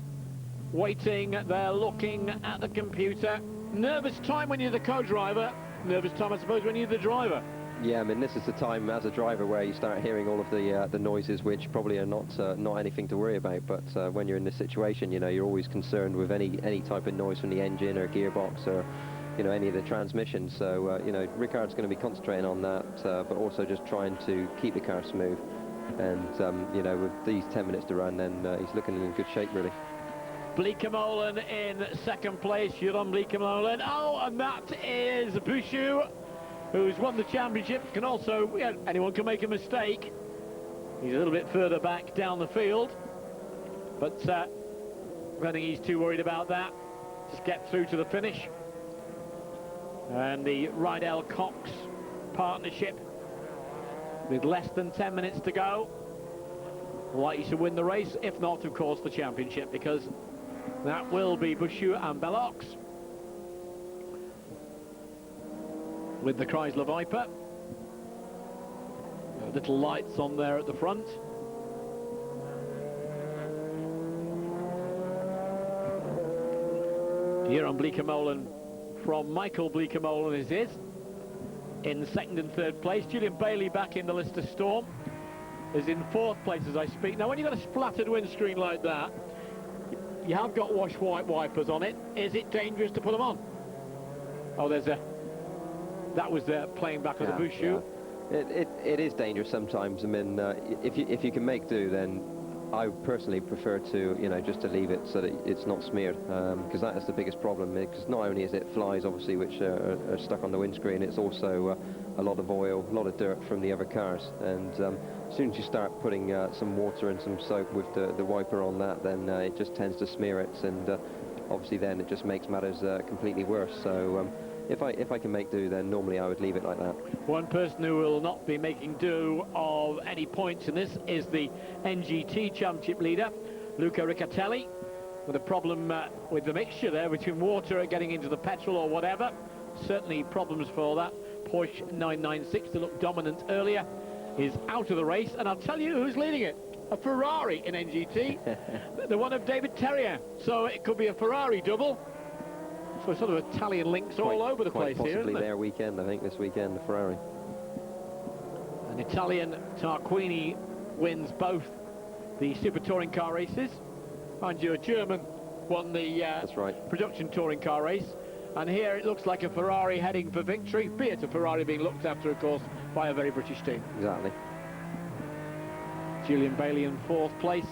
waiting there, looking at the computer. Nervous time when you're the co-driver. Nervous time, I suppose, when you're the driver. Yeah, I mean, this is the time as a driver where you start hearing all of the noises, which probably are not anything to worry about. But when you're in this situation, you know, you're always concerned with any type of noise from the engine or gearbox or, you know, any of the transmissions. So, you know, Ricard's going to be concentrating on that, but also just trying to keep the car smooth. And, you know, with these 10 minutes to run, then he's looking in good shape, really. Bleekemolen in second place. Jeroen Bleekemolen. Oh, and that is Bouchou, who's won the championship. Can also, yeah, anyone can make a mistake. He's a little bit further back down the field, but I don't think he's too worried about that. Just get through to the finish. And the Rydell-Cox partnership, with less than 10 minutes to go, likely to win the race, if not, of course, the championship, because that will be Bouchou and Bellox with the Chrysler Viper. Little lights on there at the front. Jeroen Bleekemolen from Michael Bleekemolen is his. In second and third place. Julian Bailey back in the Lister Storm is in fourth place as I speak. Now, when you've got a splattered windscreen like that, you have got wash white wipers on it. Is it dangerous to put them on? Oh, there's a... That was playing back on the Bouchou. Yeah. It is dangerous sometimes. I mean, if you can make do, then I personally prefer to, you know, just to leave it so that it's not smeared, because that is the biggest problem. Because not only is it flies, obviously, which are stuck on the windscreen, it's also a lot of oil, a lot of dirt from the other cars. And as soon as you start putting some water and some soap with the wiper on that, then it just tends to smear it, and obviously then it just makes matters completely worse. So if I can make do, then normally I would leave it like that. One person who will not be making do of any points in this is the NGT Championship leader, Luca Riccatelli, with a problem with the mixture there between water getting into the petrol or whatever. Certainly problems for that. Porsche 996, to look dominant earlier, is out of the race, and I'll tell you who's leading it. A Ferrari in NGT, the one of David Terrier. So it could be a Ferrari double. So sort of Italian links all over the place here, isn't it? Possibly their weekend, I think, this weekend, the Ferrari. An Italian Tarquini wins both the Super Touring Car races. Mind you, a German won the that's right, production touring car race. And here it looks like a Ferrari heading for victory, be it a Ferrari being looked after, of course, by a very British team. Exactly. Julian Bailey in fourth place.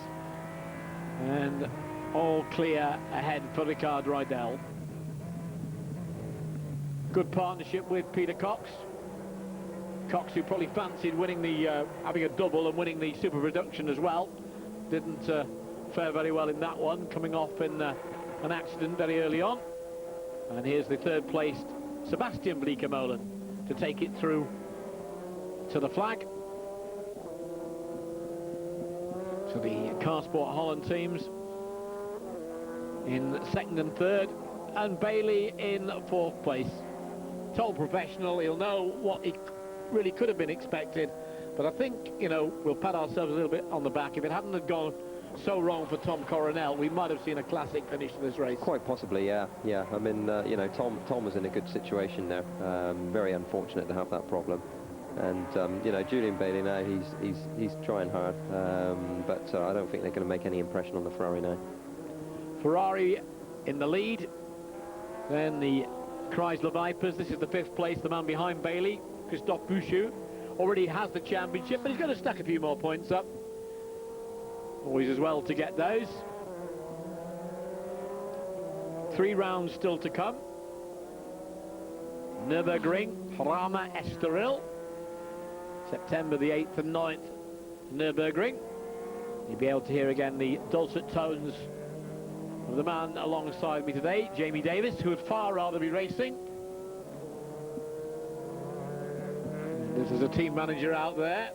And all clear ahead for Ricard Rydell. Good partnership with Peter Cox. Cox, who probably fancied winning the, having a double and winning the super production as well. Didn't fare very well in that one, coming off in an accident very early on. And here's the third placed Sebastian Bleekemolen to take it through to the flag. So the Car Sport Holland teams in second and third, and Bailey in fourth place. Total professional, he'll know what he really could have been expected, but I think, you know, we'll pat ourselves a little bit on the back. If it hadn't have gone so wrong for Tom Coronel, we might have seen a classic finish to this race. Quite possibly, yeah. I mean, you know, Tom was in a good situation there. Very unfortunate to have that problem. And you know, Julian Bailey now, he's trying hard, but I don't think they're going to make any impression on the Ferrari now. Ferrari in the lead, then the Chrysler Vipers. This is the 5th place. The man behind Bailey, Christophe Bouchou, already has the championship, but he's going to stack a few more points up. Always as well to get those. 3 rounds still to come. Nürburgring, Rama Estoril, September the 8th and 9th, Nürburgring. You'll be able to hear again the dulcet tones of the man alongside me today, Jamie Davis, who would far rather be racing. This is a team manager out there.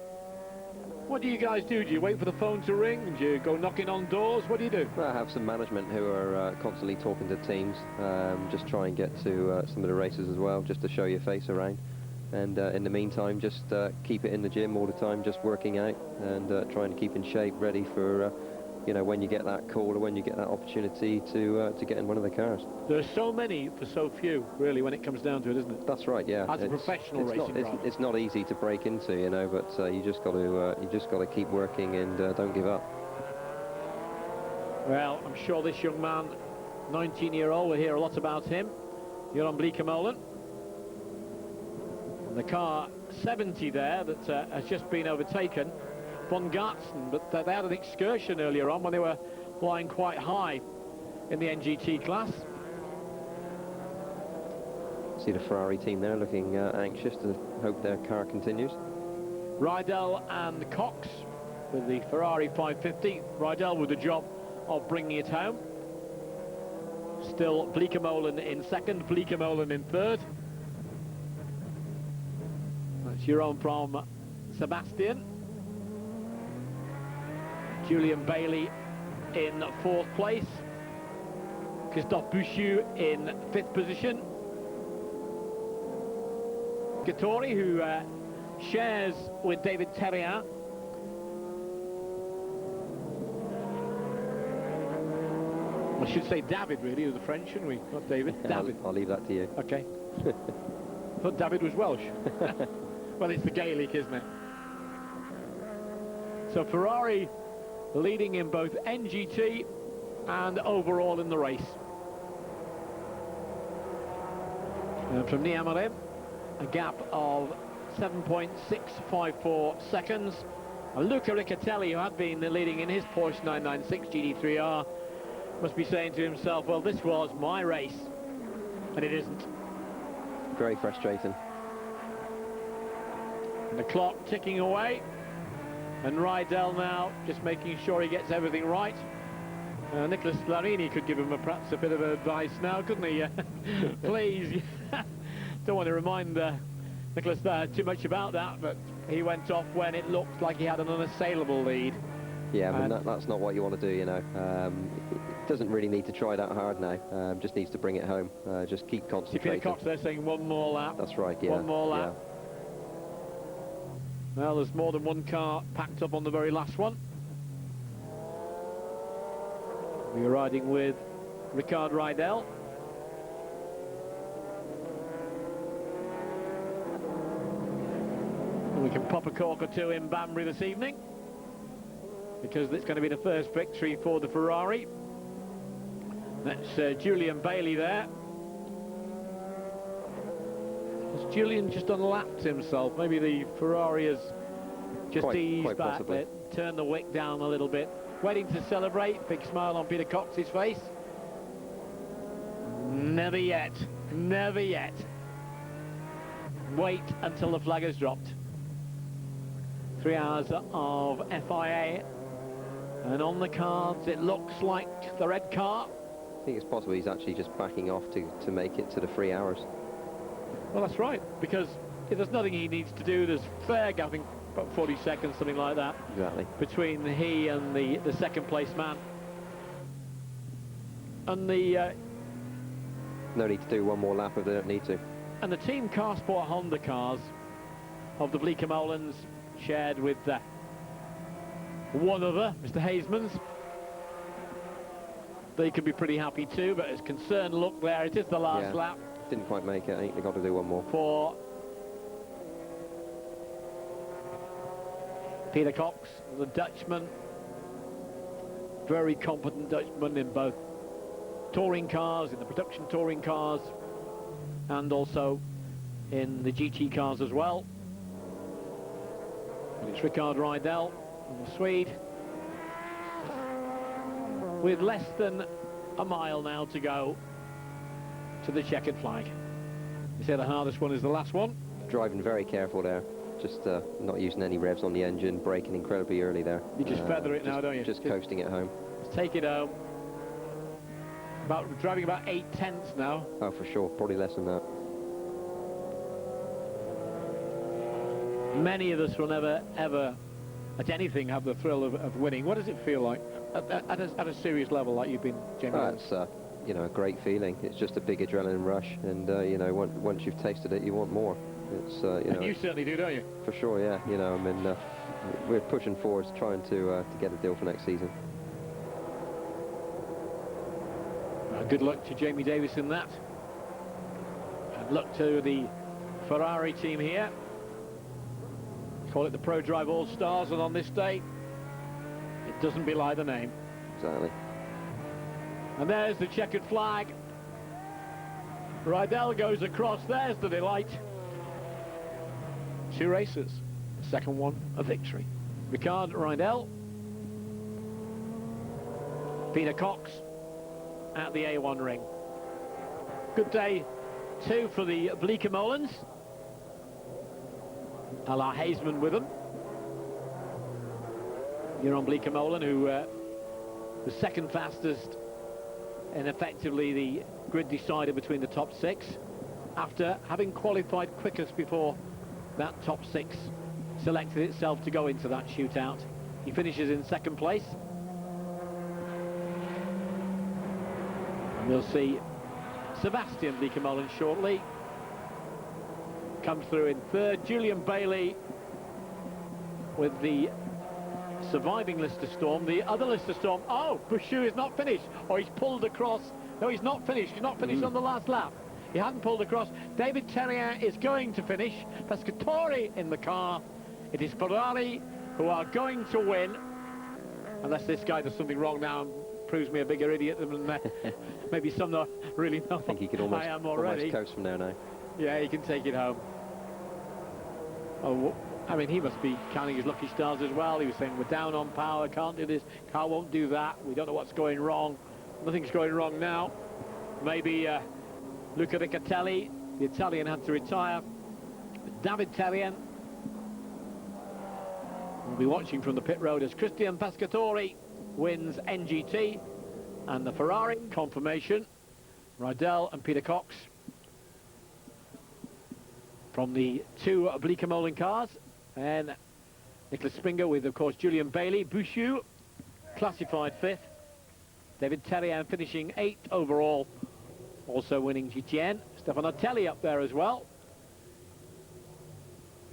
What do you guys do? Do you wait for the phone to ring? Do you go knocking on doors? What do you do? Well, I have some management who are constantly talking to teams, just try and get to some of the races as well, just to show your face around. And in the meantime, just keep it in the gym all the time, just working out and trying to keep in shape, ready for you know, when you get that call or when you get that opportunity to get in one of the cars. There are so many for so few, really, when it comes down to it, isn't it? That's right, yeah. As a professional racing driver. It's not easy to break into, you know, but you just got to keep working and don't give up. Well, I'm sure this young man, 19-year-old, we'll hear a lot about him. Joran Bleekemolen. And the car 70 there that has just been overtaken. Von Gartzen, but they had an excursion earlier on when they were flying quite high in the NGT class. See the Ferrari team there looking anxious to hope their car continues. Rydell and Cox with the Ferrari 550. Rydell with the job of bringing it home. Still Bleekemolen in second, Bleekemolen in third. That's Jeroen from Sebastian. Julian Bailey in 4th place. Christophe Bouchou in 5th position. Gattori, who shares with David Terrien. I should say David, really, of the French, shouldn't we? Not David, David. I'll leave that to you. Okay. I thought David was Welsh. Well, it's the Gaelic, isn't it? So Ferrari leading in both NGT and overall in the race. And from Niamarim, a gap of 7.654 seconds. And Luca Riccatelli, who had been leading in his Porsche 996 GT3R, must be saying to himself, well, this was my race, and it isn't. Very frustrating. And the clock ticking away. And Rydell now just making sure he gets everything right. Nicholas Larini could give him perhaps a bit of advice now, couldn't he? Please. Don't want to remind Nicholas too much about that, but he went off when it looked like he had an unassailable lead. Yeah, I mean, that's not what you want to do, you know. It doesn't really need to try that hard now. Just needs to bring it home. Just keep concentrating. Peter Cox there saying one more lap. That's right, yeah. One more lap. Yeah. Well, there's more than one car packed up on the very last one. We're riding with Ricard Rydell. And we can pop a cork or two in Banbury this evening, because it's going to be the first victory for the Ferrari. That's Julian Bailey there. Has Julian just unlapped himself? Maybe the Ferrari has just eased back a bit, turned the wick down a little bit. Waiting to celebrate, big smile on Peter Cox's face. Never yet, never yet. Wait until the flag has dropped. 3 hours of FIA, and on the cards it looks like the red car. I think it's possible he's actually just backing off to make it to the 3 hours. Well, that's right, because if there's nothing he needs to do, there's fair gap, I think about 40 seconds, something like that. Exactly. Between he and the second place man. And the... no need to do one more lap if they don't need to. And the Team Car Sport Honda cars of the Bleekermolens, shared with one other, Mr. Haysmans. They could be pretty happy too, but as concerned look there, it is the last lap. Didn't quite make it. I think they've got to do one more. For Peter Cox, the Dutchman. Very competent Dutchman in both touring cars, in the production touring cars. and also in the GT cars as well. And it's Rickard Rydell, the Swede, with less than a mile now to go to the checkered flag. You say the hardest one is the last one? Driving very careful there. Just not using any revs on the engine, braking incredibly early there. You just feather it now, don't you? Just coasting it home. Let's take it home. Driving about 8/10 now. Oh, for sure. Probably less than that. Many of us will never, ever, at anything, have the thrill of winning. What does it feel like at a serious level, like you've been, Jamie? It's you know, a great feeling. It's just a big adrenaline rush, and you know, once you've tasted it, you want more. It's you know, you certainly do, don't you? For sure, yeah. You know, I mean, we're pushing forward, trying to get a deal for next season. Good luck to Jamie Davis in that. And luck to the Ferrari team here. Call it the Pro Drive All-Stars, and on this day, it doesn't belie the name. Exactly. And there's the checkered flag. Rydell goes across. There's the delight. 2 races. The second one, a victory. Rickard Rydell. Peter Cox at the A1 ring. Good day, too, for the Bleecker Molens. Ala Hazeman with them. You're on Bleecker Molen, who was second fastest and effectively the grid decider between the top 6, after having qualified quickest before that top 6 selected itself to go into that shootout. He finishes in second place. And we'll see Sebastian Bleecker Molen shortly. Comes through in third. Julian Bailey with the surviving Lister Storm. The other Lister Storm, oh, Bouchou is not finished. Oh, he's pulled across. No, he's not finished. He's not finished on the last lap. He hadn't pulled across. David Terrien is going to finish. Pescatori in the car. It is Ferrari who are going to win. Unless this guy does something wrong now and proves me a bigger idiot than maybe some that really know. I think he could almost, I am already. almost coast from there now. Yeah, he can take it home. Oh, I mean, he must be counting his lucky stars as well. He was saying, we're down on power, can't do this, car won't do that, we don't know what's going wrong. Nothing's going wrong now. Maybe Luca Riccatelli, the Italian, had to retire. David Terrien will be watching from the pit road as Christian Pescatori wins NGT, and the Ferrari confirmation, Rydell and Peter Cox from the 2 Bleecker Molen cars, and Nicholas Springer with, of course, Julian Bailey. Bouchou classified 5th. David Terrien finishing 8th overall, also winning GTN. Stefano Telli up there as well.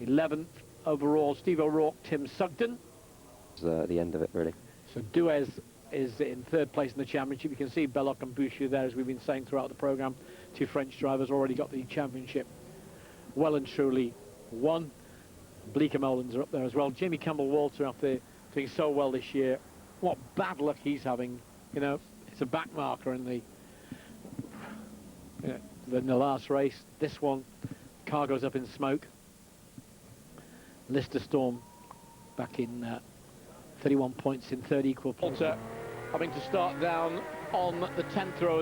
11th overall, Steve O'Rourke, Tim Sugden. It's the end of it, really. So Duez is in 3rd place in the championship. You can see Belloc and Bouchou there, as we've been saying throughout the programme. 2 French drivers already got the championship well and truly won. Bleecker Molens are up there as well. Jamie Campbell-Walter, after doing so well this year, what bad luck he's having. You know, it's a back marker in the last race. This one, car goes up in smoke. Lister Storm back in 31 points in 3rd equal. Walter having to start down on the 10th row.